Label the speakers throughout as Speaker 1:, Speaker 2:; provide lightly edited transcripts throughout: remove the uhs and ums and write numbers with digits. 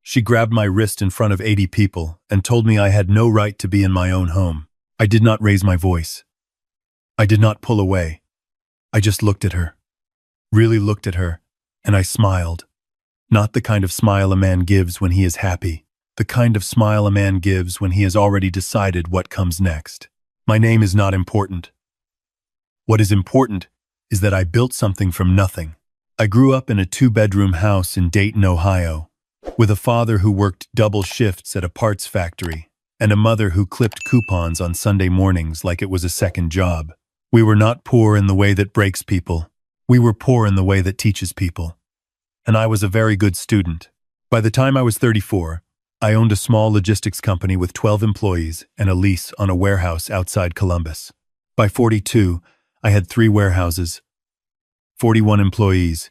Speaker 1: She grabbed my wrist in front of 80 people and told me I had no right to be in my own home. I did not raise my voice. I did not pull away. I just looked at her. Really looked at her, and I smiled. Not the kind of smile a man gives when he is happy. The kind of smile a man gives when he has already decided what comes next. My name is not important. What is important is that I built something from nothing. I grew up in a 2-bedroom house in Dayton, Ohio, with a father who worked double shifts at a parts factory and a mother who clipped coupons on Sunday mornings like it was a second job. We were not poor in the way that breaks people. We were poor in the way that teaches people. And I was a very good student. By the time I was 34, I owned a small logistics company with 12 employees and a lease on a warehouse outside Columbus. By 42, I had 3 warehouses, 41 employees,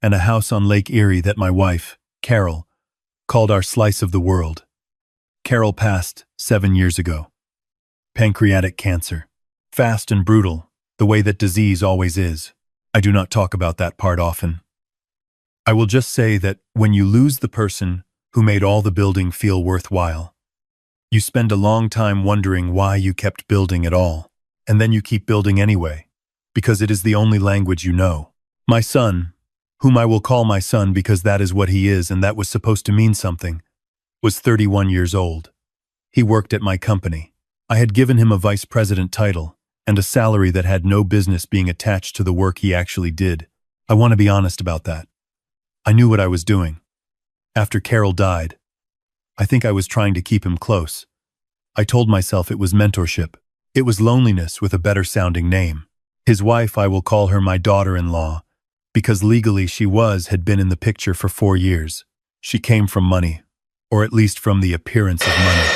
Speaker 1: and a house on Lake Erie that my wife, Carol, called our slice of the world. Carol passed 7 years ago. Pancreatic cancer. Fast and brutal, the way that disease always is. I do not talk about that part often. I will just say that when you lose the person who made all the building feel worthwhile, you spend a long time wondering why you kept building at all, and then you keep building anyway, because it is the only language you know. My son, whom I will call my son because that is what he is and that was supposed to mean something, was 31 years old. He worked at my company. I had given him a vice president title and a salary that had no business being attached to the work he actually did. I want to be honest about that. I knew what I was doing. After Carol died, I think I was trying to keep him close. I told myself it was mentorship. It was loneliness with a better sounding name. His wife, I will call her my daughter-in-law, because legally she had been in the picture for 4 years. She came from money, or at least from the appearance of money,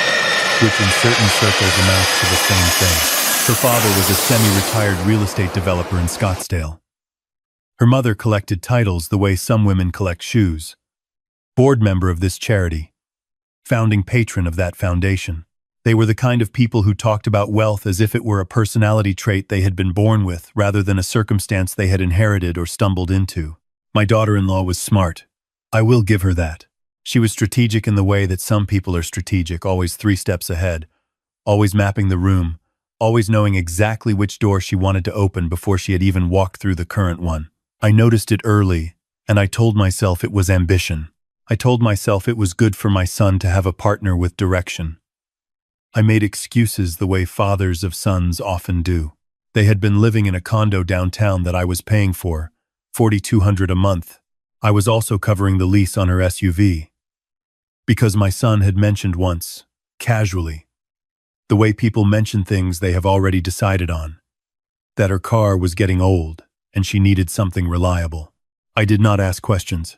Speaker 1: which in certain circles amounts to the same thing. Her father was a semi-retired real estate developer in Scottsdale. Her mother collected titles the way some women collect shoes. Board member of this charity. Founding patron of that foundation. They were the kind of people who talked about wealth as if it were a personality trait they had been born with rather than a circumstance they had inherited or stumbled into. My daughter-in-law was smart. I will give her that. She was strategic in the way that some people are strategic, always 3 steps ahead, always mapping the room, always knowing exactly which door she wanted to open before she had even walked through the current one. I noticed it early, and I told myself it was ambition. I told myself it was good for my son to have a partner with direction. I made excuses the way fathers of sons often do. They had been living in a condo downtown that I was paying for, $4,200 a month. I was also covering the lease on her SUV. Because my son had mentioned once, casually, the way people mention things they have already decided on, that her car was getting old and she needed something reliable. I did not ask questions.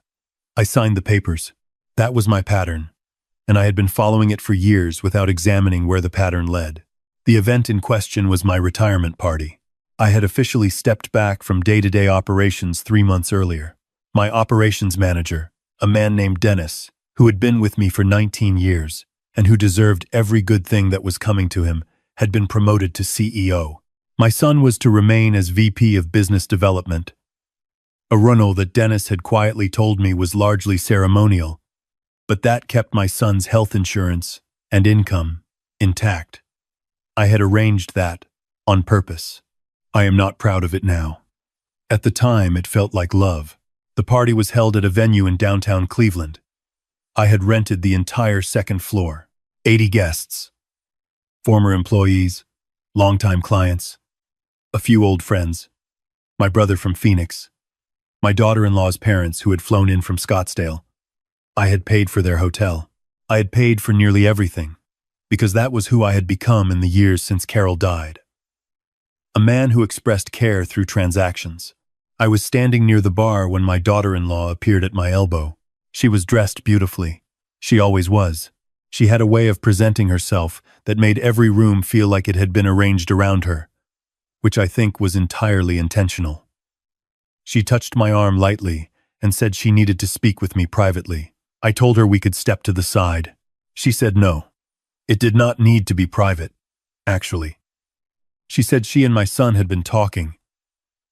Speaker 1: I signed the papers. That was my pattern, and I had been following it for years without examining where the pattern led. The event in question was my retirement party. I had officially stepped back from day-to-day operations 3 months earlier. My operations manager, a man named Dennis, who had been with me for 19 years and who deserved every good thing that was coming to him, had been promoted to CEO. My son was to remain as VP of Business Development, a role that Dennis had quietly told me was largely ceremonial, but that kept my son's health insurance and income intact. I had arranged that on purpose. I am not proud of it now. At the time, it felt like love. The party was held at a venue in downtown Cleveland. I had rented the entire second floor. 80 guests. Former employees, longtime clients, a few old friends, my brother from Phoenix, my daughter-in-law's parents who had flown in from Scottsdale. I had paid for their hotel. I had paid for nearly everything, because that was who I had become in the years since Carol died. A man who expressed care through transactions. I was standing near the bar when my daughter-in-law appeared at my elbow. She was dressed beautifully. She always was. She had a way of presenting herself that made every room feel like it had been arranged around her, which I think was entirely intentional. She touched my arm lightly and said she needed to speak with me privately. I told her we could step to the side. She said no. It did not need to be private, actually. She said she and my son had been talking.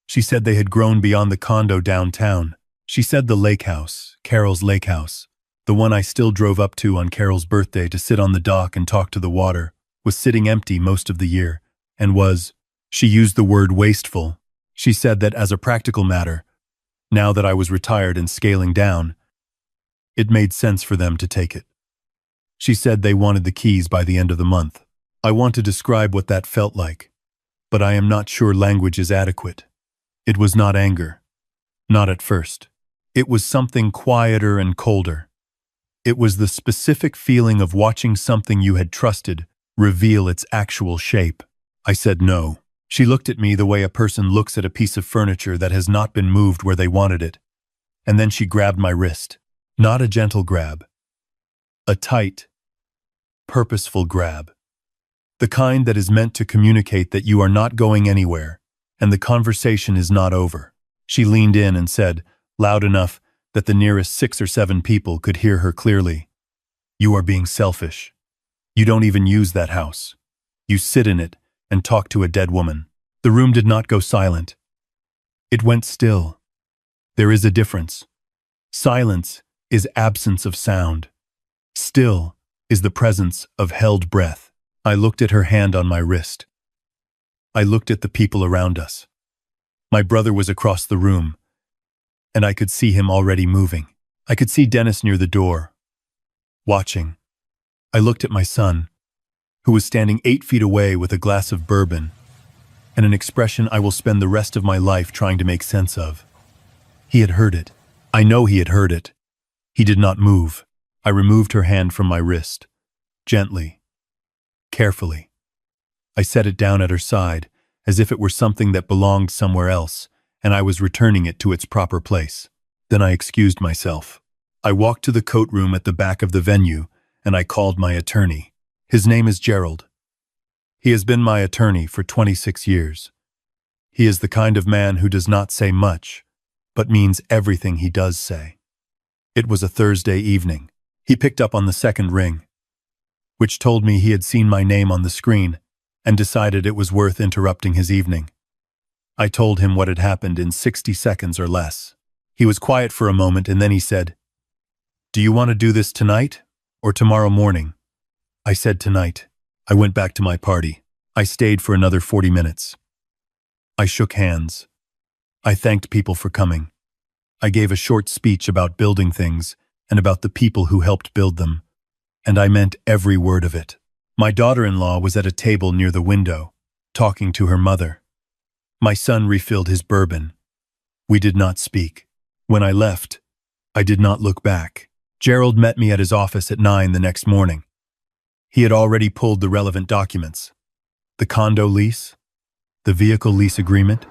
Speaker 1: She said they had grown beyond the condo downtown. She said the lake house, Carol's lake house, The one I still drove up to on Carol's birthday to sit on the dock and talk to the water, was sitting empty most of the year, and was, she used the word wasteful. She said that as a practical matter, now that I was retired and scaling down, it made sense for them to take it. She said they wanted the keys by the end of the month. I want to describe what that felt like, but I am not sure language is adequate. It was not anger. Not at first. It was something quieter and colder. It was the specific feeling of watching something you had trusted reveal its actual shape. I said no. She looked at me the way a person looks at a piece of furniture that has not been moved where they wanted it, and then she grabbed my wrist. Not a gentle grab. A tight, purposeful grab. The kind that is meant to communicate that you are not going anywhere, and the conversation is not over. She leaned in and said, loud enough that the nearest 6 or 7 people could hear her clearly, "You are being selfish. You don't even use that house. You sit in it and talk to a dead woman." The room did not go silent. It went still. There is a difference. Silence is absence of sound. Still is the presence of held breath. I looked at her hand on my wrist. I looked at the people around us. My brother was across the room, and I could see him already moving. I could see Dennis near the door, watching. I looked at my son, who was standing 8 feet away with a glass of bourbon, and an expression I will spend the rest of my life trying to make sense of. He had heard it. I know he had heard it. He did not move. I removed her hand from my wrist, gently, carefully. I set it down at her side, as if it were something that belonged somewhere else, and I was returning it to its proper place. Then I excused myself. I walked to the coat room at the back of the venue, and I called my attorney. His name is Gerald. He has been my attorney for 26 years. He is the kind of man who does not say much, but means everything he does say. It was a Thursday evening. He picked up on the second ring, which told me he had seen my name on the screen and decided it was worth interrupting his evening. I told him what had happened in 60 seconds or less. He was quiet for a moment and then he said, "Do you want to do this tonight or tomorrow morning?" I said tonight. I went back to my party. I stayed for another 40 minutes. I shook hands. I thanked people for coming. I gave a short speech about building things and about the people who helped build them, and I meant every word of it. My daughter-in-law was at a table near the window, talking to her mother. My son refilled his bourbon. We did not speak. When I left, I did not look back. Gerald met me at his office at 9 the next morning. He had already pulled the relevant documents. The condo lease, the vehicle lease agreement,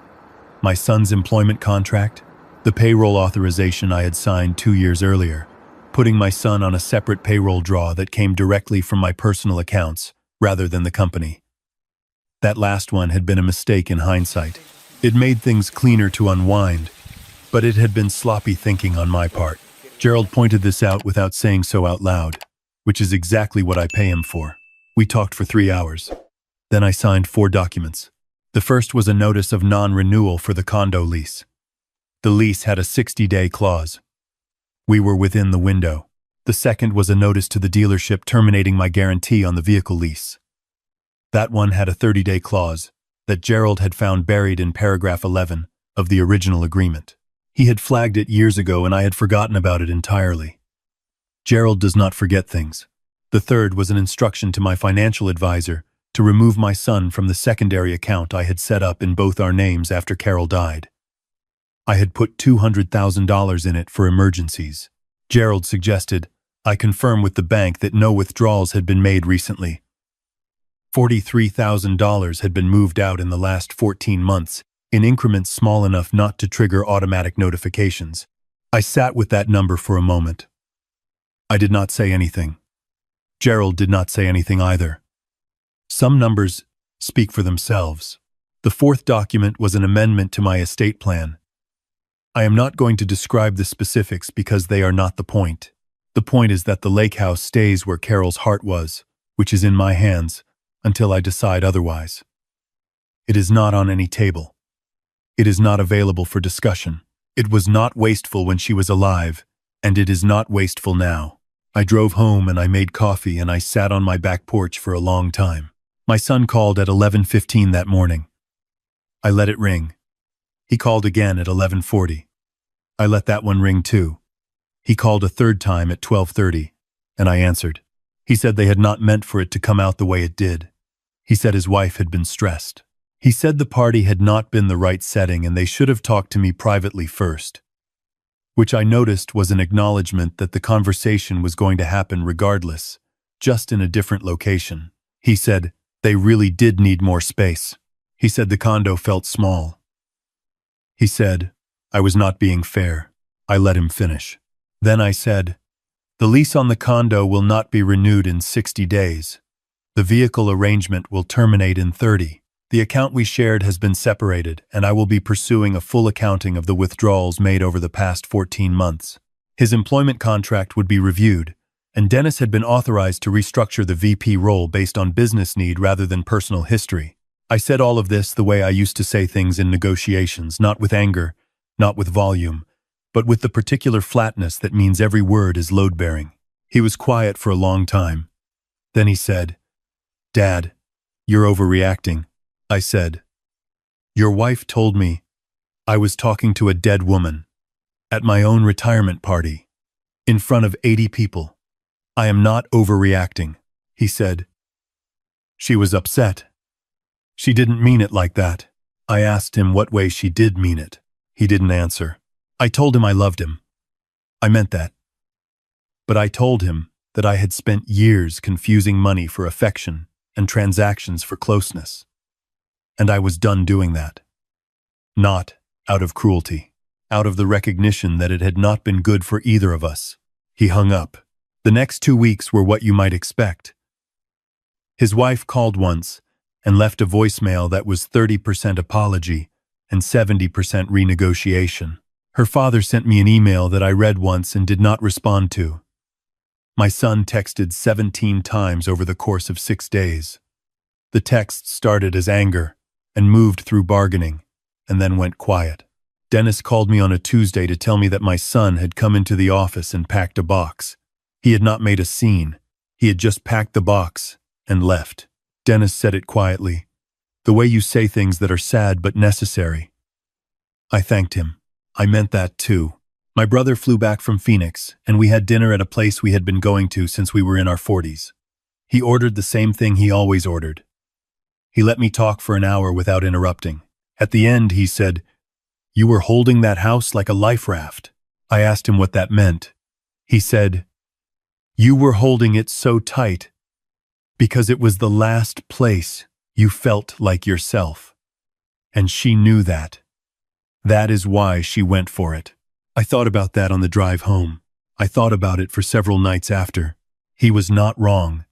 Speaker 1: my son's employment contract, the payroll authorization I had signed 2 years earlier, putting my son on a separate payroll draw that came directly from my personal accounts rather than the company. That last one had been a mistake in hindsight. It made things cleaner to unwind, but it had been sloppy thinking on my part. Gerald pointed this out without saying so out loud, which is exactly what I pay him for. We talked for 3 hours. Then I signed 4 documents. The first was a notice of non-renewal for the condo lease. The lease had a 60-day clause. We were within the window. The second was a notice to the dealership terminating my guarantee on the vehicle lease. That one had a 30-day clause that Gerald had found buried in paragraph 11 of the original agreement. He had flagged it years ago and I had forgotten about it entirely. Gerald does not forget things. The third was an instruction to my financial advisor to remove my son from the secondary account I had set up in both our names after Carol died. I had put $200,000 in it for emergencies. Gerald suggested I confirm with the bank that no withdrawals had been made recently. $43,000 had been moved out in the last 14 months, in increments small enough not to trigger automatic notifications. I sat with that number for a moment. I did not say anything. Gerald did not say anything either. Some numbers speak for themselves. The fourth document was an amendment to my estate plan. I am not going to describe the specifics because they are not the point. The point is that the lake house stays where Carol's heart was, which is in my hands, until I decide otherwise. It is not on any table. It is not available for discussion. It was not wasteful when she was alive, and it is not wasteful now. I drove home and I made coffee and I sat on my back porch for a long time. My son called at 11:15 that morning. I let it ring. He called again at 11:40. I let that one ring too. He called a third time at 12:30, and I answered. He said they had not meant for it to come out the way it did. He said his wife had been stressed. He said the party had not been the right setting and they should have talked to me privately first, which I noticed was an acknowledgement that the conversation was going to happen regardless, just in a different location. He said they really did need more space. He said the condo felt small. He said I was not being fair. I let him finish. Then I said, the lease on the condo will not be renewed in 60 days. The vehicle arrangement will terminate in 30. The account we shared has been separated, and I will be pursuing a full accounting of the withdrawals made over the past 14 months. His employment contract would be reviewed, and Dennis had been authorized to restructure the VP role based on business need rather than personal history. I said all of this the way I used to say things in negotiations, not with anger, not with volume, but with the particular flatness that means every word is load-bearing. He was quiet for a long time. Then he said, Dad, you're overreacting. I said, your wife told me I was talking to a dead woman at my own retirement party in front of 80 people. I am not overreacting, he said. She was upset. She didn't mean it like that. I asked him what way she did mean it. He didn't answer. I told him I loved him. I meant that. But I told him that I had spent years confusing money for affection and transactions for closeness. And I was done doing that. Not out of cruelty, out of the recognition that it had not been good for either of us. He hung up. The next 2 weeks were what you might expect. His wife called once and left a voicemail that was 30% apology and 70% renegotiation. Her father sent me an email that I read once and did not respond to. My son texted 17 times over the course of 6 days. The texts started as anger and moved through bargaining and then went quiet. Dennis called me on a Tuesday to tell me that my son had come into the office and packed a box. He had not made a scene. He had just packed the box and left. Dennis said it quietly, the way you say things that are sad but necessary. I thanked him. I meant that too. My brother flew back from Phoenix, and we had dinner at a place we had been going to since we were in our 40s. He ordered the same thing he always ordered. He let me talk for an hour without interrupting. At the end, he said, you were holding that house like a life raft. I asked him what that meant. He said, you were holding it so tight because it was the last place you felt like yourself. And she knew that. That is why she went for it. I thought about that on the drive home. I thought about it for several nights after. He was not wrong.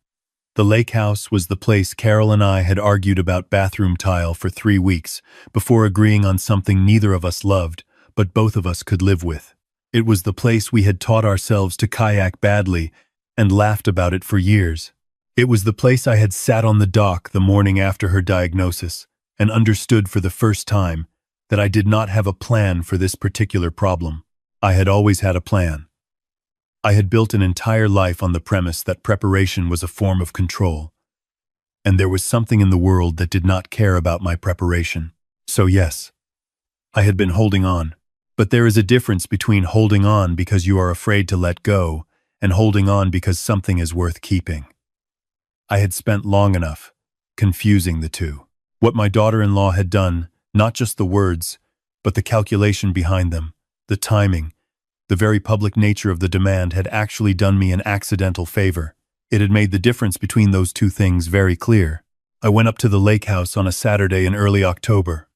Speaker 1: The lake house was the place Carol and I had argued about bathroom tile for 3 weeks before agreeing on something neither of us loved, but both of us could live with. It was the place we had taught ourselves to kayak badly and laughed about it for years. It was the place I had sat on the dock the morning after her diagnosis and understood for the first time that I did not have a plan for this particular problem. I had always had a plan. I had built an entire life on the premise that preparation was a form of control, and there was something in the world that did not care about my preparation. So yes, I had been holding on. But there is a difference between holding on because you are afraid to let go and holding on because something is worth keeping. I had spent long enough confusing the two. What my daughter-in-law had done, not just the words, but the calculation behind them, the timing, the very public nature of the demand had actually done me an accidental favor. It had made the difference between those two things very clear. I went up to the lake house on a Saturday in early October.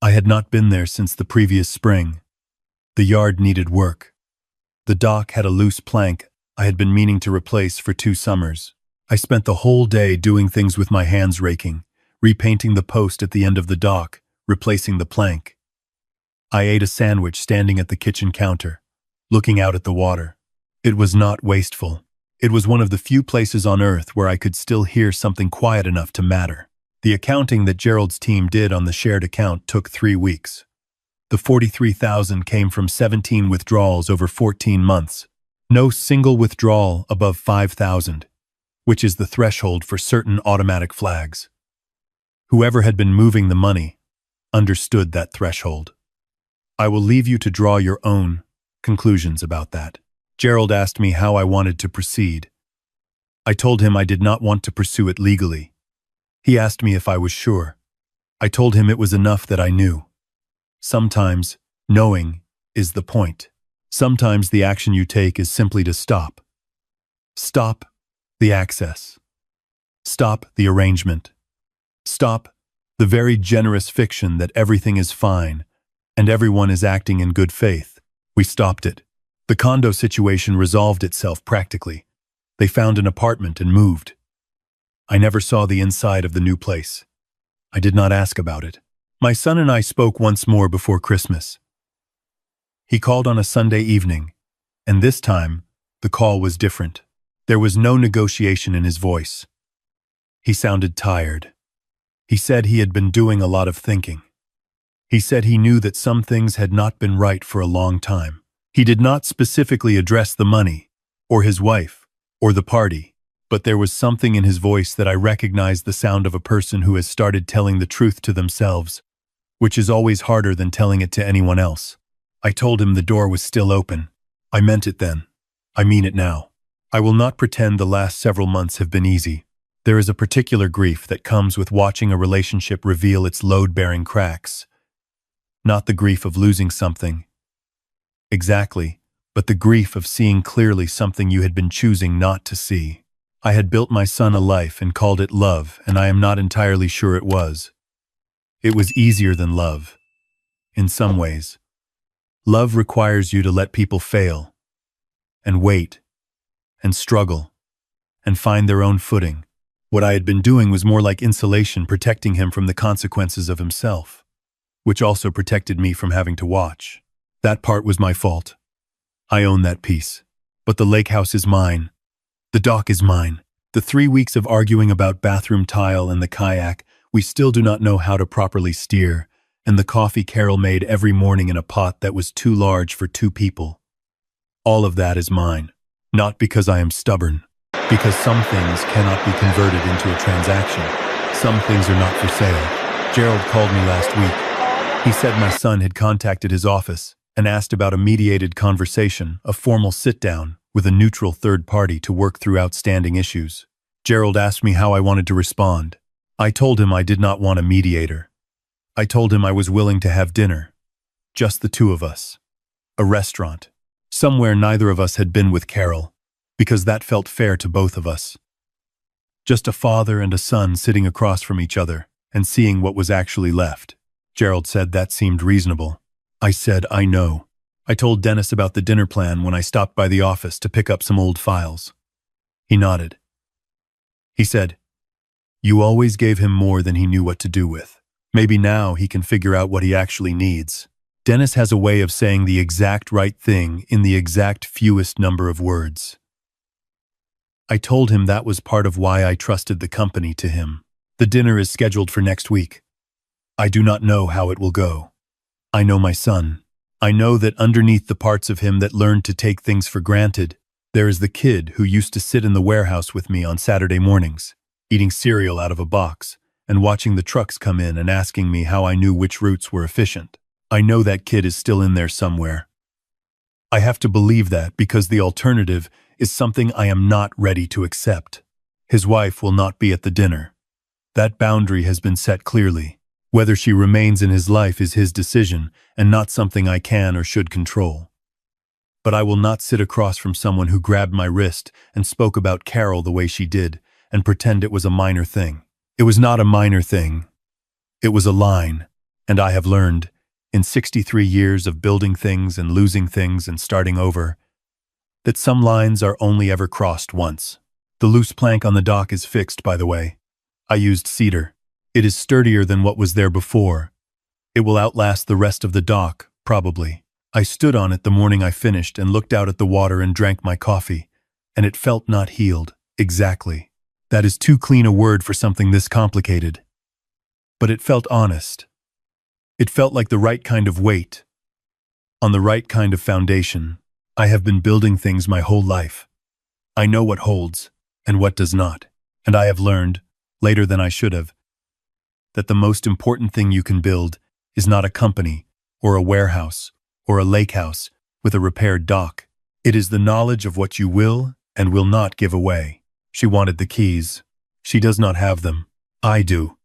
Speaker 1: I had not been there since the previous spring. The yard needed work. The dock had a loose plank I had been meaning to replace for 2 summers. I spent the whole day doing things with my hands raking, repainting the post at the end of the dock, replacing the plank. I ate a sandwich standing at the kitchen counter, looking out at the water. It was not wasteful. It was one of the few places on earth where I could still hear something quiet enough to matter. The accounting that Gerald's team did on the shared account took 3 weeks. The $43,000 came from 17 withdrawals over 14 months. No single withdrawal above 5,000, which is the threshold for certain automatic flags. Whoever had been moving the money understood that threshold. I will leave you to draw your own conclusions about that. Gerald asked me how I wanted to proceed. I told him I did not want to pursue it legally. He asked me if I was sure. I told him it was enough that I knew. Sometimes, knowing is the point. Sometimes the action you take is simply to stop. Stop the access. Stop the arrangement. Stop the very generous fiction that everything is fine and everyone is acting in good faith. We stopped it. The condo situation resolved itself practically. They found an apartment and moved. I never saw the inside of the new place. I did not ask about it. My son and I spoke once more before Christmas. He called on a Sunday evening, and this time, the call was different. There was no negotiation in his voice. He sounded tired. He said he had been doing a lot of thinking. He said he knew that some things had not been right for a long time. He did not specifically address the money, or his wife, or the party, but there was something in his voice that I recognized the sound of a person who has started telling the truth to themselves, which is always harder than telling it to anyone else. I told him the door was still open. I meant it then. I mean it now. I will not pretend the last several months have been easy. There is a particular grief that comes with watching a relationship reveal its load-bearing cracks. Not the grief of losing something, exactly, but the grief of seeing clearly something you had been choosing not to see. I had built my son a life and called it love, and I am not entirely sure it was. It was easier than love, in some ways. Love requires you to let people fail, and wait, and struggle, and find their own footing. What I had been doing was more like insulation, protecting him from the consequences of himself, which also protected me from having to watch. That part was my fault. I own that piece. But the lake house is mine. The dock is mine. The 3 weeks of arguing about bathroom tile and the kayak, we still do not know how to properly steer, and the coffee Carol made every morning in a pot that was too large for 2 people. All of that is mine. Not because I am stubborn. Because some things cannot be converted into a transaction. Some things are not for sale. Gerald called me last week. He said my son had contacted his office and asked about a mediated conversation, a formal sit-down, with a neutral third party to work through outstanding issues. Gerald asked me how I wanted to respond. I told him I did not want a mediator. I told him I was willing to have dinner. Just the 2 of us. A restaurant. Somewhere neither of us had been with Carol, because that felt fair to both of us. Just a father and a son sitting across from each other and seeing what was actually left. Gerald said that seemed reasonable. I said, I know. I told Dennis about the dinner plan when I stopped by the office to pick up some old files. He nodded. He said, you always gave him more than he knew what to do with. Maybe now he can figure out what he actually needs. Dennis has a way of saying the exact right thing in the exact fewest number of words. I told him that was part of why I trusted the company to him. The dinner is scheduled for next week. I do not know how it will go. I know my son. I know that underneath the parts of him that learned to take things for granted, there is the kid who used to sit in the warehouse with me on Saturday mornings, eating cereal out of a box, and watching the trucks come in and asking me how I knew which routes were efficient. I know that kid is still in there somewhere. I have to believe that because the alternative is something I am not ready to accept. His wife will not be at the dinner. That boundary has been set clearly. Whether she remains in his life is his decision and not something I can or should control. But I will not sit across from someone who grabbed my wrist and spoke about Carol the way she did and pretend it was a minor thing. It was not a minor thing. It was a line, and I have learned, in 63 years of building things and losing things and starting over, that some lines are only ever crossed once. The loose plank on the dock is fixed, by the way. I used cedar. It is sturdier than what was there before. It will outlast the rest of the dock, probably. I stood on it the morning I finished and looked out at the water and drank my coffee, and it felt not healed, exactly. That is too clean a word for something this complicated. But it felt honest. It felt like the right kind of weight, on the right kind of foundation. I have been building things my whole life. I know what holds and what does not. And I have learned, later than I should have, that the most important thing you can build is not a company or a warehouse or a lake house with a repaired dock. It is the knowledge of what you will and will not give away. She wanted the keys. She does not have them. I do.